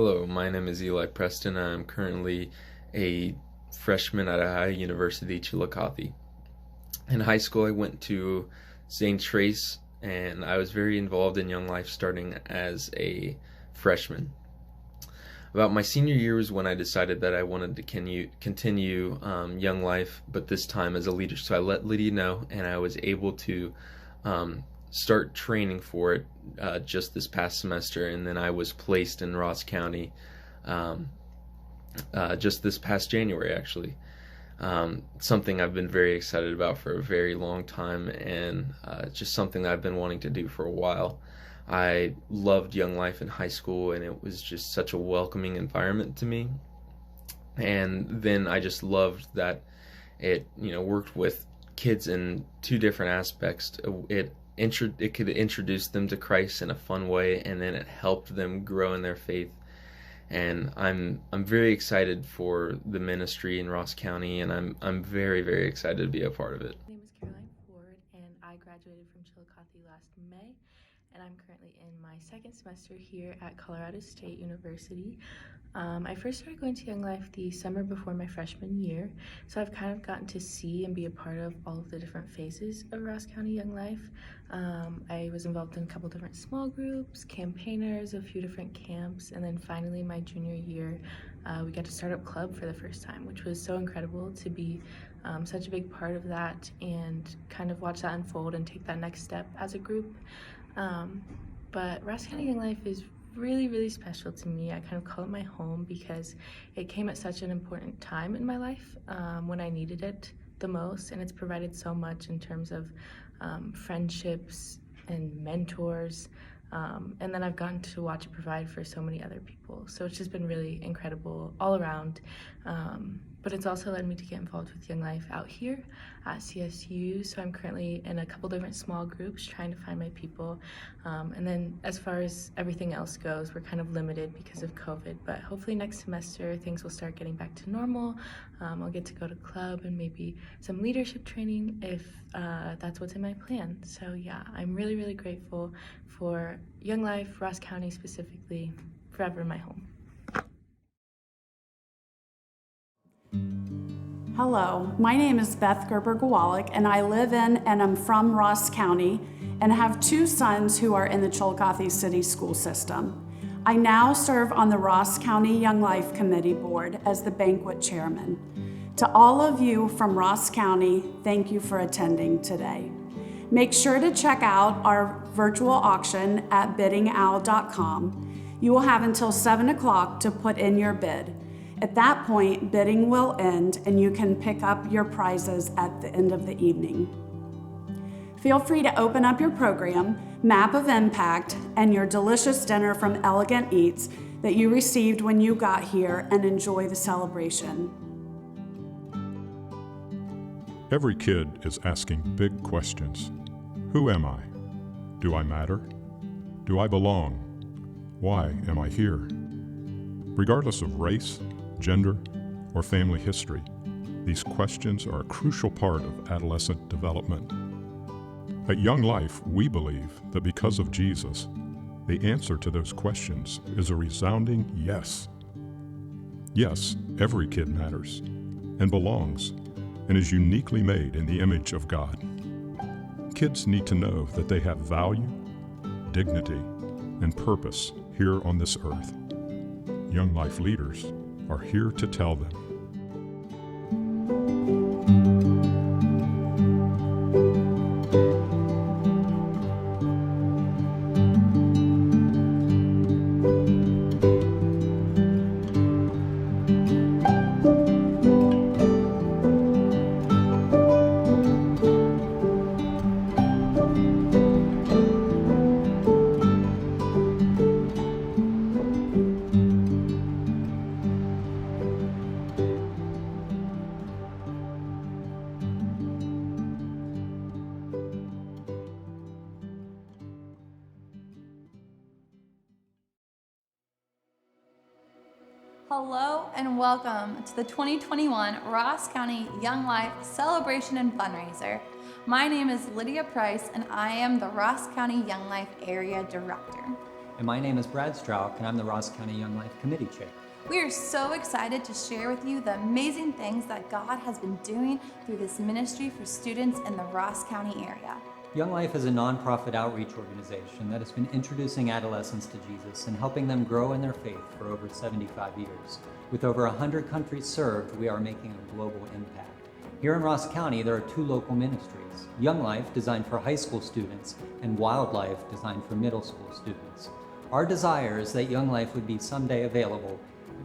Hello, my name is Eli Preston. I'm currently a freshman at Ohio University, Chillicothe. In high school, I went to St. Trace, and I was very involved in Young Life starting as a freshman. About my senior year was when I decided that I wanted to continue Young Life, but this time as a leader. So I let Lydia know, and I was able to start training for it just this past semester, and then I was placed in Ross County just this past January, actually. Something I've been very excited about for a very long time, and just something that I've been wanting to do for a while. I loved Young Life in high school, and it was just such a welcoming environment to me. And then I just loved that it, worked with kids in two different aspects. It could introduce them to Christ in a fun way, and then it helped them grow in their faith. And I'm very excited for the ministry in Ross County, and I'm very, very excited to be a part of it. My name is Caroline Ford, and I graduated from Chillicothe last May, and I'm currently in my second semester here at Colorado State University. I first started going to Young Life the summer before my freshman year, so I've kind of gotten to see and be a part of all of the different phases of Ross County Young Life. I was involved in a couple different small groups, campaigners, a few different camps, and then finally my junior year, we got to start up club for the first time, which was so incredible to be such a big part of that and kind of watch that unfold and take that next step as a group. But Ross County Young Life is really, really special to me. I kind of call it my home because it came at such an important time in my life when I needed it the most, and it's provided so much in terms of friendships and mentors, and then I've gotten to watch it provide for so many other people. So it's just been really incredible all around. But it's also led me to get involved with Young Life out here at CSU. So I'm currently in a couple different small groups trying to find my people. And then as far as everything else goes, we're kind of limited because of COVID. But hopefully next semester things will start getting back to normal. I'll get to go to club and maybe some leadership training if that's what's in my plan. So yeah, I'm really, really grateful for Young Life, Ross County specifically, forever my home. Hello, my name is Beth Gerber-Gowalik, and I live in and I'm from Ross County and have two sons who are in the Chillicothe City School System. I now serve on the Ross County Young Life Committee Board as the Banquet Chairman. To all of you from Ross County, thank you for attending today. Make sure to check out our virtual auction at biddingowl.com. You will have until 7 o'clock to put in your bid. At that point, bidding will end and you can pick up your prizes at the end of the evening. Feel free to open up your program, Map of Impact, and your delicious dinner from Elegant Eats that you received when you got here and enjoy the celebration. Every kid is asking big questions. Who am I? Do I matter? Do I belong? Why am I here? Regardless of race, gender, or family history, these questions are a crucial part of adolescent development. At Young Life, we believe that because of Jesus, the answer to those questions is a resounding yes. Yes, every kid matters and belongs and is uniquely made in the image of God. Kids need to know that they have value, dignity, and purpose here on this earth. Young Life leaders are here to tell them. Hello and welcome to the 2021 Ross County Young Life Celebration and Fundraiser. My name is Lydia Price and I am the Ross County Young Life Area Director. and my name is Brad Strauch, and I'm the Ross County Young Life Committee Chair. We are so excited to share with you the amazing things that God has been doing through this ministry for students in the Ross County area. Young Life is a nonprofit outreach organization that has been introducing adolescents to Jesus and helping them grow in their faith for over 75 years. With over 100 countries served, we are making a global impact. Here in Ross County, there are 2 local ministries, Young Life, designed for high school students, and Wildlife, designed for middle school students. Our desire is that Young Life would be someday available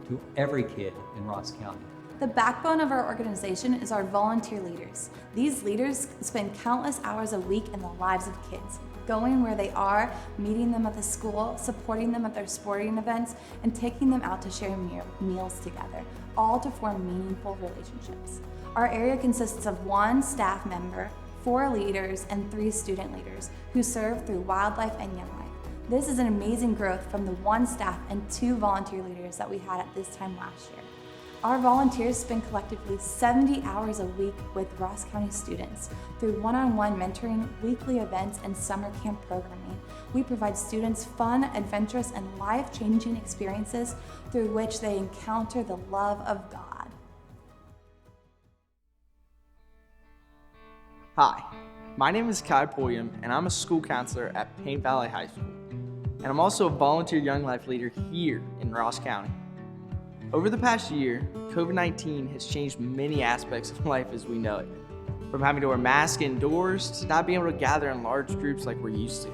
to every kid in Ross County. The backbone of our organization is our volunteer leaders. These leaders spend countless hours a week in the lives of kids, going where they are, meeting them at the school, supporting them at their sporting events, and taking them out to share meals together, all to form meaningful relationships. Our area consists of 1 staff member, 4 leaders, and 3 student leaders who serve through Wildlife and Young Life. This is an amazing growth from the 1 staff and 2 volunteer leaders that we had at this time last year. Our volunteers spend collectively 70 hours a week with Ross County students. Through one-on-one mentoring, weekly events, and summer camp programming, we provide students fun, adventurous, and life-changing experiences through which they encounter the love of God. Hi, my name is Pulliam, and I'm a school counselor at Paint Valley High School. And I'm also a volunteer Young Life leader here in Ross County. Over the past year, COVID-19 has changed many aspects of life as we know it, from having to wear masks indoors to not being able to gather in large groups like we're used to.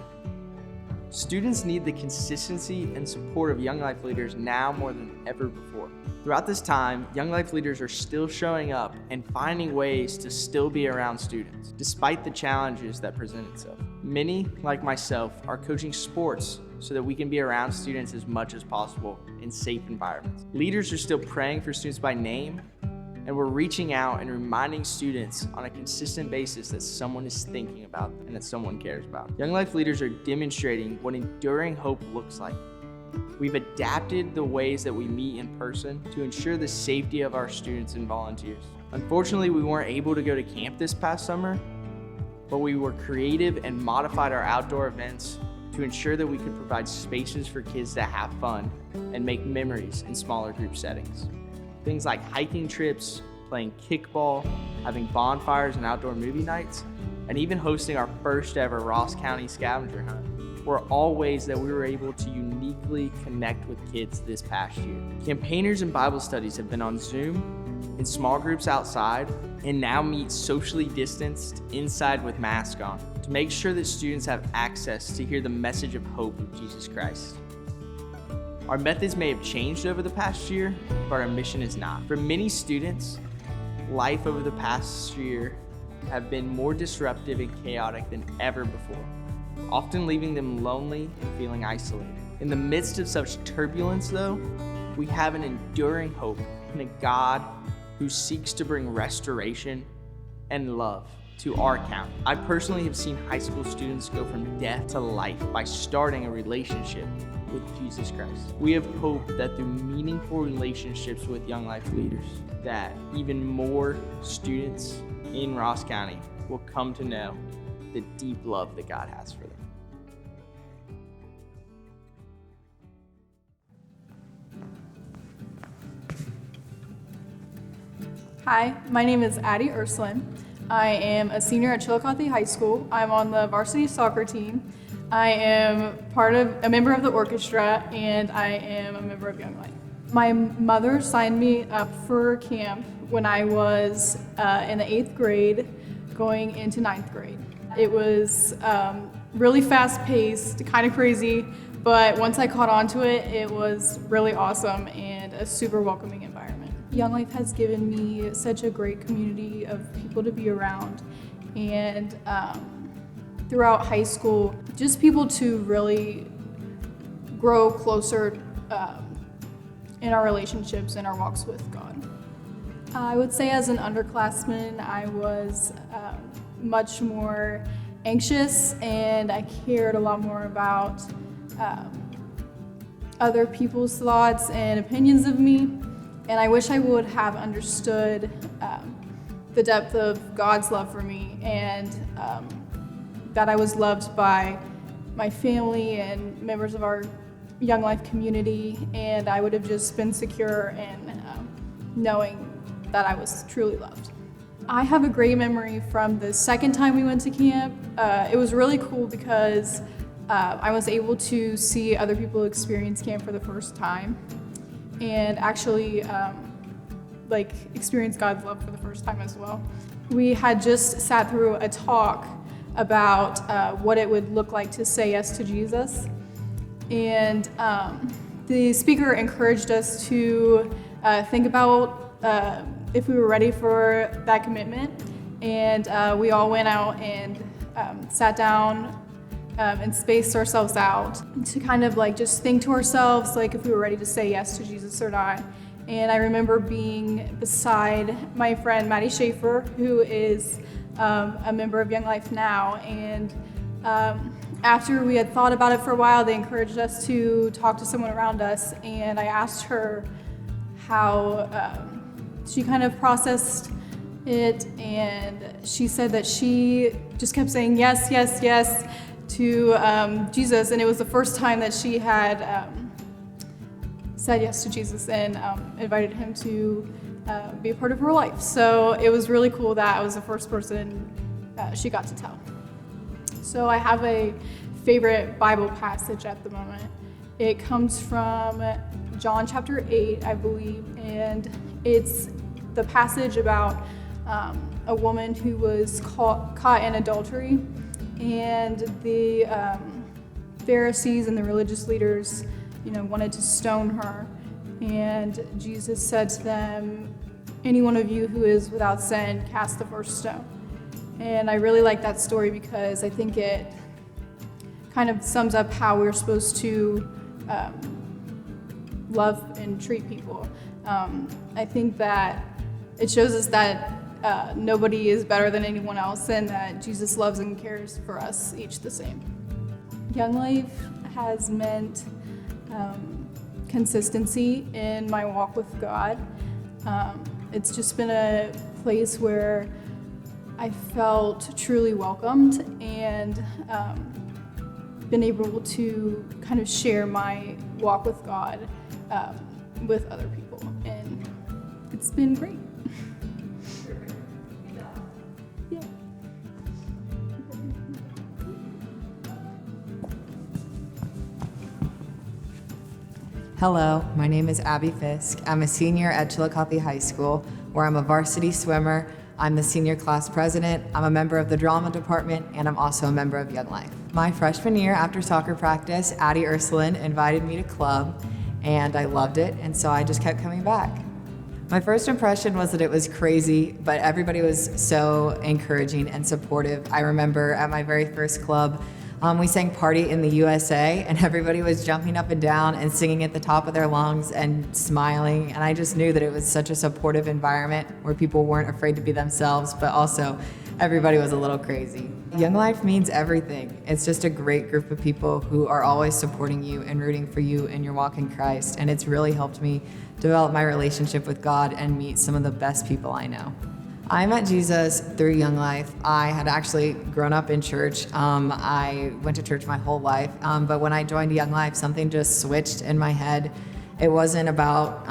Students need the consistency and support of Young Life leaders now more than ever before. Throughout this time, Young Life leaders are still showing up and finding ways to still be around students, despite the challenges that present itself. Many, like myself, are coaching sports so that we can be around students as much as possible in safe environments. Leaders are still praying for students by name, and we're reaching out and reminding students on a consistent basis that someone is thinking about them and that someone cares about them. Young Life leaders are demonstrating what enduring hope looks like. We've adapted the ways that we meet in person to ensure the safety of our students and volunteers. Unfortunately, we weren't able to go to camp this past summer, but we were creative and modified our outdoor events to ensure that we could provide spaces for kids to have fun and make memories in smaller group settings. Things like hiking trips, playing kickball, having bonfires and outdoor movie nights, and even hosting our first ever Ross County scavenger hunt were all ways that we were able to uniquely connect with kids this past year. Campaigners and Bible studies have been on Zoom, in small groups outside, and now meet socially distanced inside with masks on to make sure that students have access to hear the message of hope of Jesus Christ. Our methods may have changed over the past year, but our mission is not. For many students, life over the past year have been more disruptive and chaotic than ever before, often leaving them lonely and feeling isolated. In the midst of such turbulence, though, we have an enduring hope in a God who seeks to bring restoration and love to our county. I personally have seen high school students go from death to life by starting a relationship with Jesus Christ. We have hope that through meaningful relationships with Young Life leaders, that even more students in Ross County will come to know the deep love that God has for them. Hi, my name is Addie Ursulin. I am a senior at Chillicothe High School. I'm on the varsity soccer team. I am a member of the orchestra, and I am a member of Young Life. My mother signed me up for camp when I was in the 8th grade, going into 9th grade. It was really fast-paced, kind of crazy, but once I caught on to it, it was really awesome and a super welcoming environment. Young Life has given me such a great community of people to be around, and throughout high school, just people to really grow closer in our relationships and our walks with God. I would say as an underclassman, I was much more anxious, and I cared a lot more about other people's thoughts and opinions of me. And I wish I would have understood the depth of God's love for me, and that I was loved by my family and members of our Young Life community, and I would have just been secure in knowing that I was truly loved. I have a great memory from the second time we went to camp. It was really cool because I was able to see other people experience camp for the first time and actually experience God's love for the first time as well. We had just sat through a talk about what it would look like to say yes to Jesus. And the speaker encouraged us to think about if we were ready for that commitment. And we all went out and sat down and spaced ourselves out to kind of just think to ourselves if we were ready to say yes to Jesus or not. And I remember being beside my friend Maddie Schaefer, who is a member of Young Life now. And after we had thought about it for a while, they encouraged us to talk to someone around us. And I asked her how she kind of processed it. And she said that she just kept saying yes, yes, yes to Jesus. And it was the first time that she had said yes to Jesus and invited him to be a part of her life. So it was really cool that I was the first person she got to tell. So I have a favorite Bible passage at the moment. It comes from John chapter 8, I believe, and it's the passage about a woman who was caught in adultery, and the Pharisees and the religious leaders wanted to stone her. And Jesus said to them, "Any one of you who is without sin, cast the first stone." And I really like that story because I think it kind of sums up how we're supposed to love and treat people. I think that it shows us that nobody is better than anyone else and that Jesus loves and cares for us each the same. Young Life has meant consistency in my walk with God. It's just been a place where I felt truly welcomed and been able to kind of share my walk with God with other people, and it's been great. Yeah. Hello, my name is Abby Fisk. I'm a senior at Chillicothe High School, where I'm a varsity swimmer. I'm the senior class president, I'm a member of the drama department, and I'm also a member of Young Life. My freshman year, after soccer practice, Addie Ursulin invited me to club, and I loved it, and so I just kept coming back. My first impression was that it was crazy, but everybody was so encouraging and supportive. I remember at my very first club, we sang Party in the USA, and everybody was jumping up and down and singing at the top of their lungs and smiling, and I just knew that it was such a supportive environment where people weren't afraid to be themselves, but also everybody was a little crazy. Young Life means everything. It's just a great group of people who are always supporting you and rooting for you in your walk in Christ, and it's really helped me develop my relationship with God and meet some of the best people I know. I met Jesus through Young Life. I had actually grown up in church. I went to church my whole life, but when I joined Young Life, something just switched in my head. It wasn't about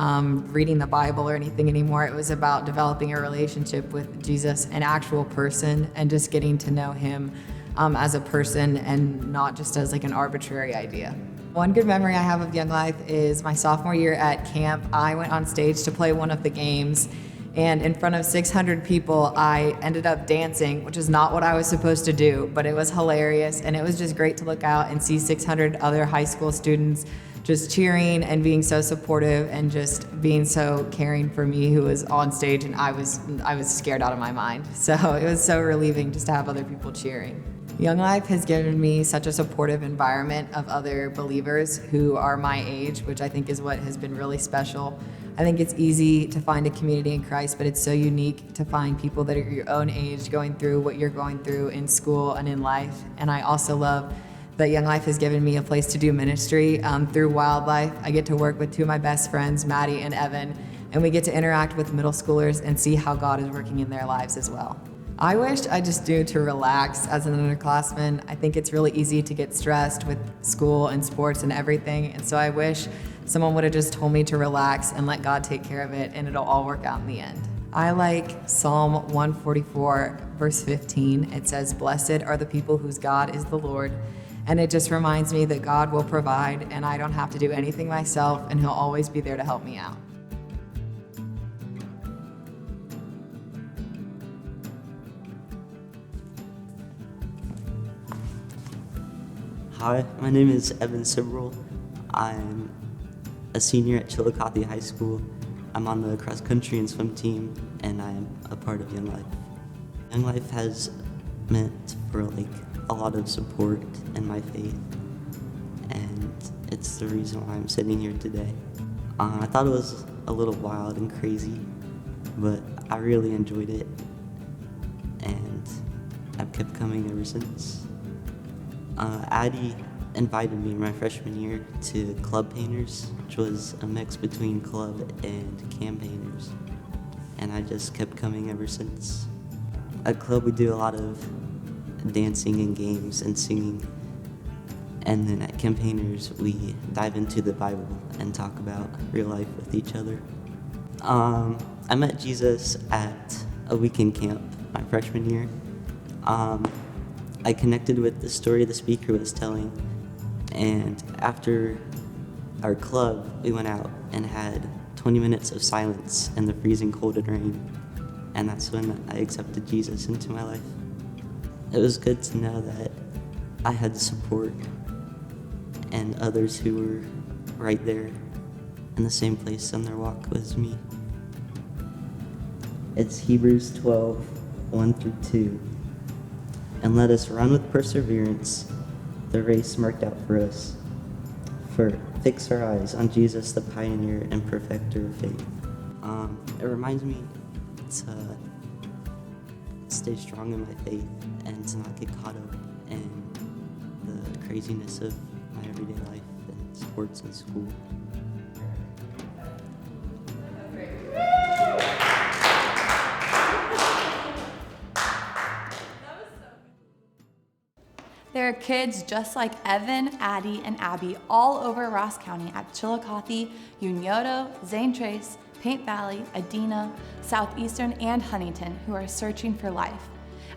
reading the Bible or anything anymore. It was about developing a relationship with Jesus, an actual person, and just getting to know him as a person and not just as an arbitrary idea. One good memory I have of Young Life is my sophomore year at camp. I went on stage to play one of the games, and in front of 600 people, I ended up dancing, which is not what I was supposed to do, but it was hilarious, and it was just great to look out and see 600 other high school students just cheering and being so supportive and just being so caring for me who was on stage, and I was scared out of my mind. So it was so relieving just to have other people cheering. Young Life has given me such a supportive environment of other believers who are my age, which I think is what has been really special. I think it's easy to find a community in Christ, but it's so unique to find people that are your own age going through what you're going through in school and in life. And I also love that Young Life has given me a place to do ministry through wildlife. I get to work with two of my best friends, Maddie and Evan, and we get to interact with middle schoolers and see how God is working in their lives as well. I wish I just knew to relax as an underclassman. I think it's really easy to get stressed with school and sports and everything, and so I wish someone would have just told me to relax and let God take care of it, and it'll all work out in the end. I like Psalm 144, verse 15. It says, "Blessed are the people whose God is the Lord." And it just reminds me that God will provide, and I don't have to do anything myself, and He'll always be there to help me out. Hi, my name is Evan Sibrel. I'm a senior at Chillicothe High School. I'm on the cross country and swim team, and I'm a part of Young Life. Young Life has meant for a lot of support in my faith, and it's the reason why I'm sitting here today. I thought it was a little wild and crazy, but I really enjoyed it, and I've kept coming ever since. Addie invited me my freshman year to Club Painters, which was a mix between club and camp painters, and I just kept coming ever since. At club we do a lot of dancing and games and singing, and then at camp painters we dive into the Bible and talk about real life with each other. I met Jesus at a weekend camp my freshman year. I connected with the story the speaker was telling, and after our club, we went out and had 20 minutes of silence in the freezing cold and rain, and that's when I accepted Jesus into my life. It was good to know that I had support and others who were right there in the same place on their walk as me. It's Hebrews 12, 1 through 2. And let us run with perseverance the race marked out for us. For fix our eyes on Jesus, the pioneer and perfecter of faith. It reminds me to stay strong in my faith and to not get caught up in the craziness of my everyday life and sports and school. There are kids just like Evan, Addie, and Abby all over Ross County at Chillicothe, Unioto, Zane Trace, Paint Valley, Adena, Southeastern, and Huntington who are searching for life.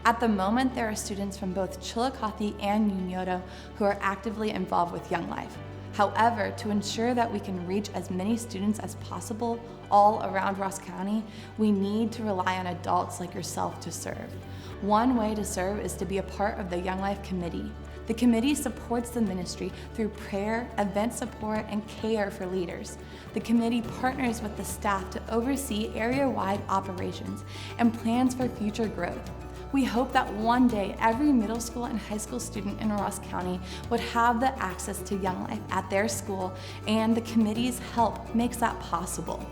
At the moment, there are students from both Chillicothe and Unioto who are actively involved with Young Life. However, to ensure that we can reach as many students as possible all around Ross County, we need to rely on adults like yourself to serve. One way to serve is to be a part of the Young Life Committee. The committee supports the ministry through prayer, event support, and care for leaders. The committee partners with the staff to oversee area-wide operations and plans for future growth. We hope that one day every middle school and high school student in Ross County would have the access to Young Life at their school, and the committee's help makes that possible.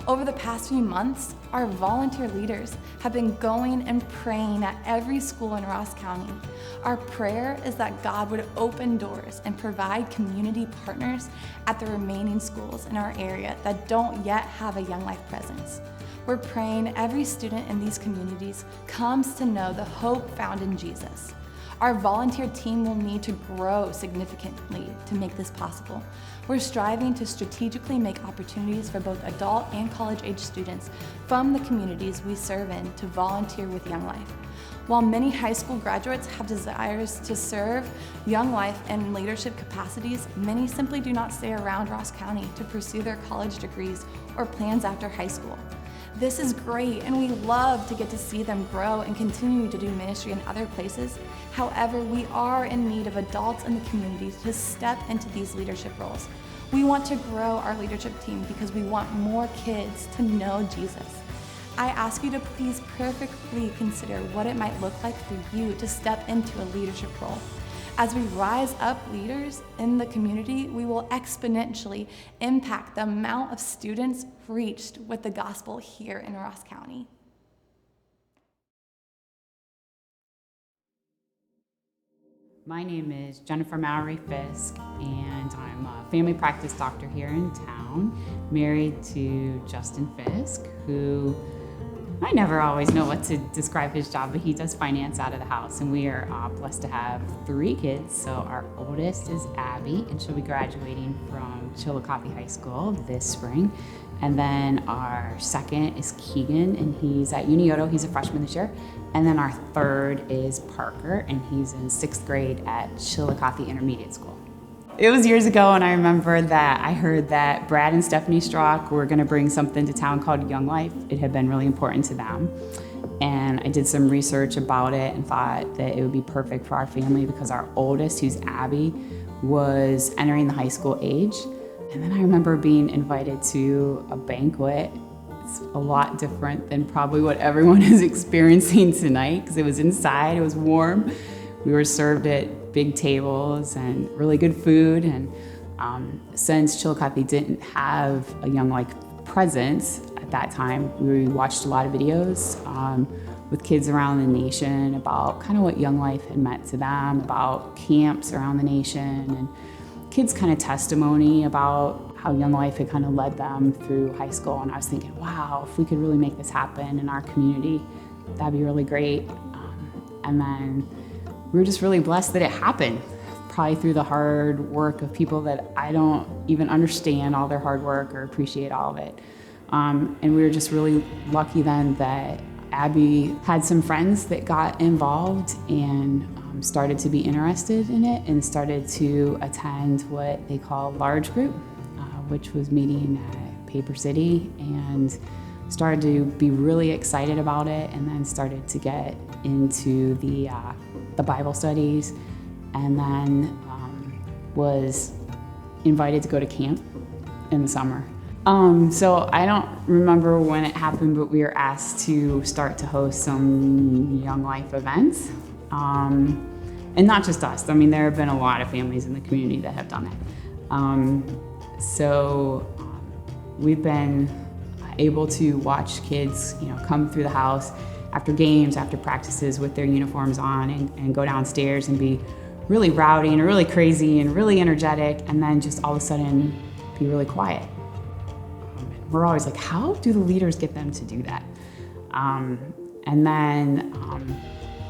Over the past few months, our volunteer leaders have been going and praying at every school in Ross County. Our prayer is that God would open doors and provide community partners at the remaining schools in our area that don't yet have a Young Life presence. We're praying every student in these communities comes to know the hope found in Jesus. Our volunteer team will need to grow significantly to make this possible. We're striving to strategically make opportunities for both adult and college-age students from the communities we serve in to volunteer with Young Life. While many high school graduates have desires to serve Young Life in leadership capacities, many simply do not stay around Ross County to pursue their college degrees or plans after high school. This is great, and we love to get to see them grow and continue to do ministry in other places. However, we are in need of adults in the community to step into these leadership roles. We want to grow our leadership team because we want more kids to know Jesus. I ask you to please perfectly consider what it might look like for you to step into a leadership role. As we rise up leaders in the community, we will exponentially impact the amount of students reached with the gospel here in Ross County. My name is Jennifer Mallory Fisk, and I'm a family practice doctor here in town, married to Justin Fisk, who I never always know what to describe his job, but he does finance out of the house, and we are blessed to have 3 kids. So our oldest is Abby, and she'll be graduating from Chillicothe High School this spring. And then our second is Keegan, and he's at Unioto. He's a freshman this year. And then our third is Parker, and he's in 6th grade at Chillicothe Intermediate School. It was years ago, and I remember that I heard that Brad and Stephanie Strock were gonna bring something to town called Young Life. It had been really important to them. And I did some research about it and thought that it would be perfect for our family because our oldest, who's Abby, was entering the high school age. And then I remember being invited to a banquet. It's a lot different than probably what everyone is experiencing tonight because it was inside, it was warm. We were served at big tables and really good food. And since Chillicothe didn't have a Young Life presence at that time, we watched a lot of videos with kids around the nation about kind of what Young Life had meant to them, about camps around the nation, and kids' kind of testimony about how Young Life had kind of led them through high school. And I was thinking, wow, if we could really make this happen in our community, that'd be really great. And then we were just really blessed that it happened, probably through the hard work of people that I don't even understand all their hard work or appreciate all of it. And we were just really lucky then that Abby had some friends that got involved and started to be interested in it and started to attend what they call large group, which was meeting at Paper City, and started to be really excited about it, and then started to get into the Bible studies, and then was invited to go to camp in the summer. So I don't remember when it happened, but we were asked to start to host some Young Life events. And not just us. I mean, there have been a lot of families in the community that have done that. So we've been able to watch kids, come through the house after games, after practices with their uniforms on, and go downstairs and be really rowdy and really crazy and really energetic, and then just all of a sudden be really quiet. We're always like, how do the leaders get them to do that? And then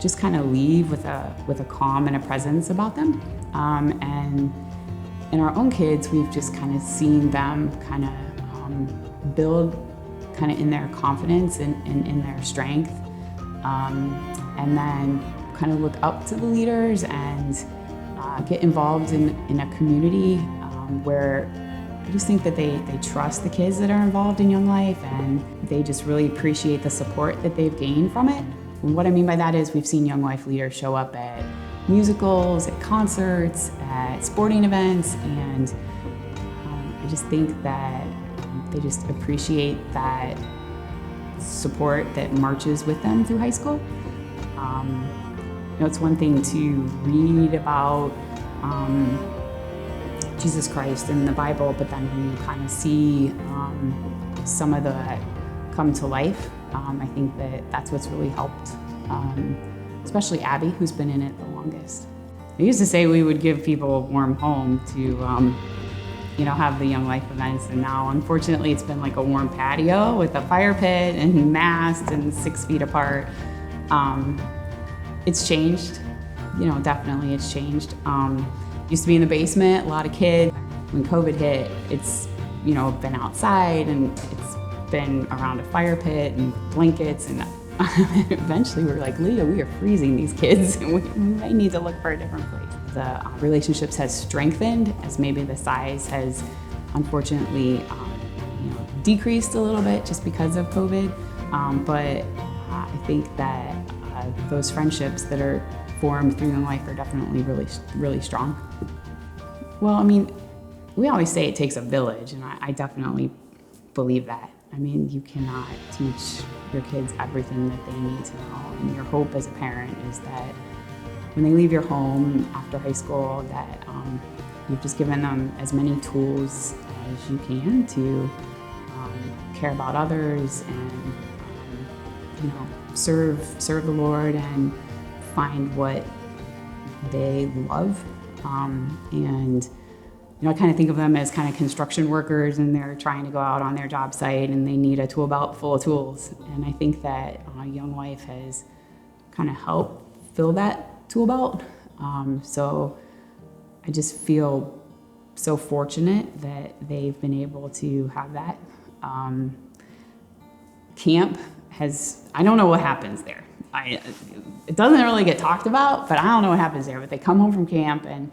just kind of leave with a calm and a presence about them. And in our own kids, we've just kind of seen them kind of build kind of in their confidence and in their strength. And then kind of look up to the leaders and get involved in a community where I just think that they trust the kids that are involved in Young Life, and they just really appreciate the support that they've gained from it. And what I mean by that is we've seen Young Life leaders show up at musicals, at concerts, at sporting events, and I just think that they just appreciate that support that marches with them through high school. It's one thing to read about Jesus Christ in the Bible, but then when you kind of see some of that come to life, I think that that's what's really helped, especially Abby, who's been in it the longest. I used to say we would give people a warm home to have the Young Life events, and now unfortunately it's been like a warm patio with a fire pit and mast and 6 feet apart. It's changed, definitely it's changed. Used to be in the basement, a lot of kids. When COVID hit, it's been outside, and it's been around a fire pit and blankets, and eventually we were like, Leah, we are freezing these kids, and we may need to look for a different place. The relationships has strengthened as maybe the size has unfortunately decreased a little bit just because of COVID, but I think that those friendships that are formed through Young Life are definitely really, really strong. Well, I mean, we always say it takes a village, and I definitely believe that. I mean, you cannot teach your kids everything that they need to know, and your hope as a parent is that when they leave your home after high school, that you've just given them as many tools as you can to care about others and serve the Lord and find what they love. And I kind of think of them as kind of construction workers, and they're trying to go out on their job site and they need a tool belt full of tools. And I think that Young Life has kind of helped fill that tool belt. So I just feel so fortunate that they've been able to have that. Camp I don't know what happens there. It doesn't really get talked about, but I don't know what happens there. But they come home from camp and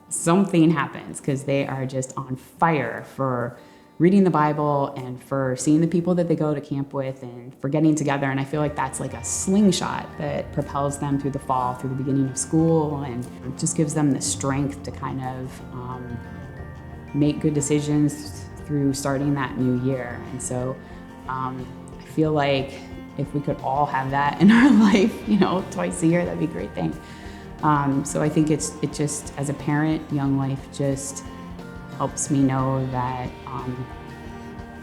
something happens because they are just on fire for reading the Bible and for seeing the people that they go to camp with and for getting together. And I feel like that's like a slingshot that propels them through the fall, through the beginning of school, and it just gives them the strength to kind of make good decisions through starting that new year. And so I feel like if we could all have that in our life, twice a year, that'd be a great thing. So I think it just, as a parent, Young Life just helps me know that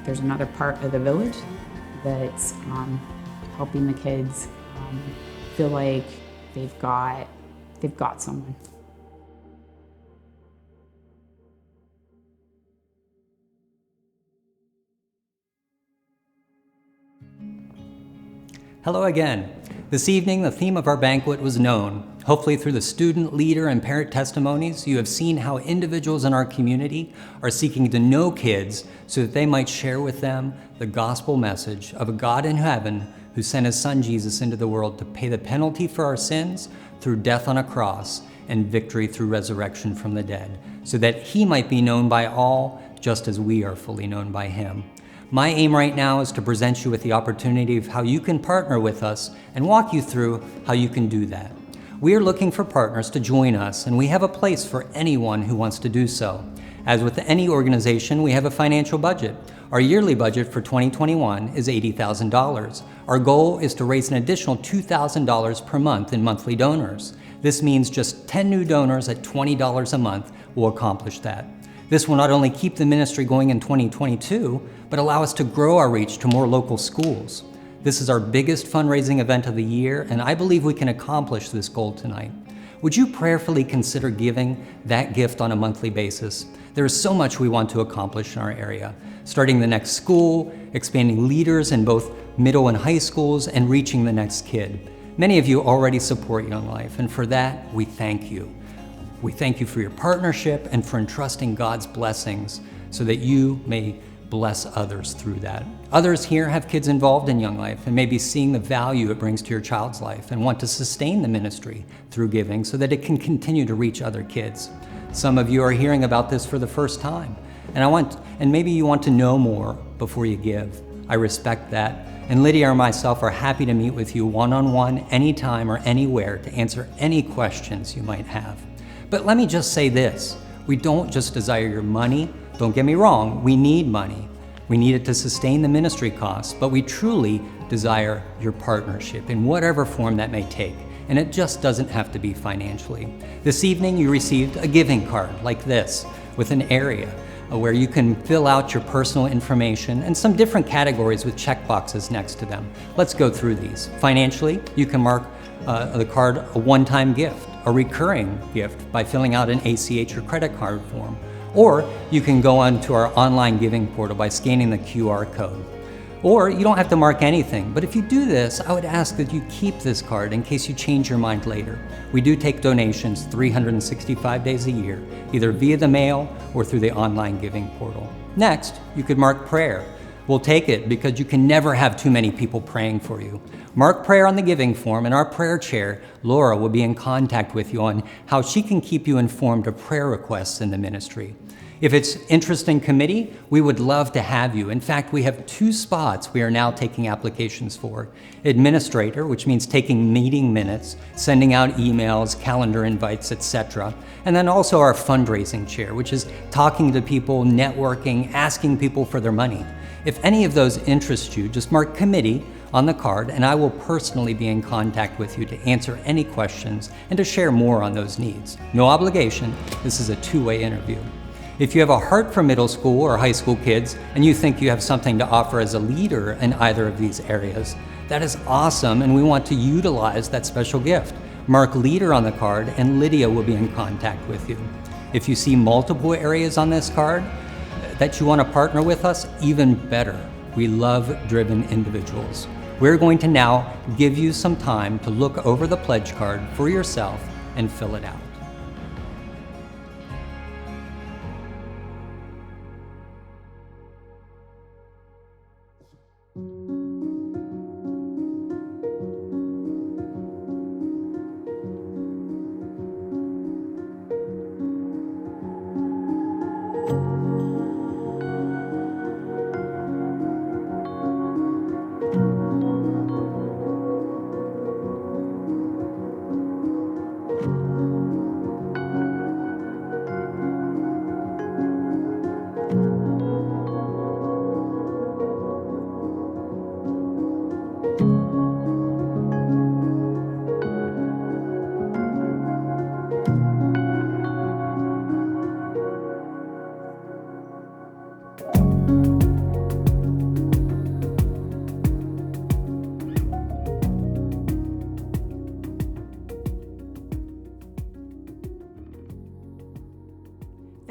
there's another part of the village that's helping the kids feel like they've got someone. Hello again. This evening, the theme of our banquet was known. Hopefully through the student, leader, and parent testimonies, you have seen how individuals in our community are seeking to know kids so that they might share with them the gospel message of a God in heaven who sent his son Jesus into the world to pay the penalty for our sins through death on a cross and victory through resurrection from the dead, so that he might be known by all just as we are fully known by him. My aim right now is to present you with the opportunity of how you can partner with us and walk you through how you can do that. We are looking for partners to join us, and we have a place for anyone who wants to do so. As with any organization, we have a financial budget. Our yearly budget for 2021 is $80,000. Our goal is to raise an additional $2,000 per month in monthly donors. This means just 10 new donors at $20 a month will accomplish that. This will not only keep the ministry going in 2022, but allow us to grow our reach to more local schools. This is our biggest fundraising event of the year, and I believe we can accomplish this goal tonight. Would you prayerfully consider giving that gift on a monthly basis? There is so much we want to accomplish in our area, starting the next school, expanding leaders in both middle and high schools, and reaching the next kid. Many of you already support Young Life, and for that, we thank you. We thank you for your partnership and for entrusting God's blessings so that you may bless others through that. Others here have kids involved in Young Life and may be seeing the value it brings to your child's life and want to sustain the ministry through giving so that it can continue to reach other kids. Some of you are hearing about this for the first time, and maybe you want to know more before you give. I respect that, and Lydia or myself are happy to meet with you one-on-one anytime or anywhere to answer any questions you might have. But let me just say this, we don't just desire your money. Don't get me wrong, we need money. We need it to sustain the ministry costs, but we truly desire your partnership in whatever form that may take. And it just doesn't have to be financially. This evening you received a giving card like this with an area where you can fill out your personal information and some different categories with check boxes next to them. Let's go through these. Financially, you can mark the card a one-time gift, a recurring gift by filling out an ACH or credit card form. Or you can go onto our online giving portal by scanning the QR code. Or you don't have to mark anything, but if you do this, I would ask that you keep this card in case you change your mind later. We do take donations 365 days a year, either via the mail or through the online giving portal. Next, you could mark prayer. We'll take it because you can never have too many people praying for you. Mark prayer on the giving form, and our prayer chair, Laura, will be in contact with you on how she can keep you informed of prayer requests in the ministry. If it's interest in committee, we would love to have you. In fact, we have 2 spots we are now taking applications for. Administrator, which means taking meeting minutes, sending out emails, calendar invites, etc. And then also our fundraising chair, which is talking to people, networking, asking people for their money. If any of those interest you, just mark committee on the card, and I will personally be in contact with you to answer any questions and to share more on those needs. No obligation, this is a 2-way interview. If you have a heart for middle school or high school kids and you think you have something to offer as a leader in either of these areas, that is awesome, and we want to utilize that special gift. Mark leader on the card and Lydia will be in contact with you. If you see multiple areas on this card that you want to partner with us, even better. We love driven individuals. We're going to now give you some time to look over the pledge card for yourself and fill it out.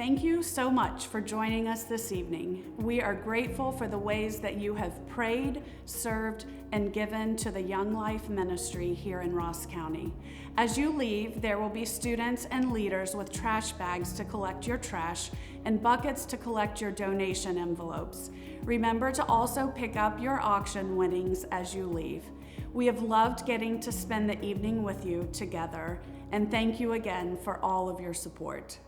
Thank you so much for joining us this evening. We are grateful for the ways that you have prayed, served, and given to the Young Life ministry here in Ross County. As you leave, there will be students and leaders with trash bags to collect your trash and buckets to collect your donation envelopes. Remember to also pick up your auction winnings as you leave. We have loved getting to spend the evening with you together, and thank you again for all of your support.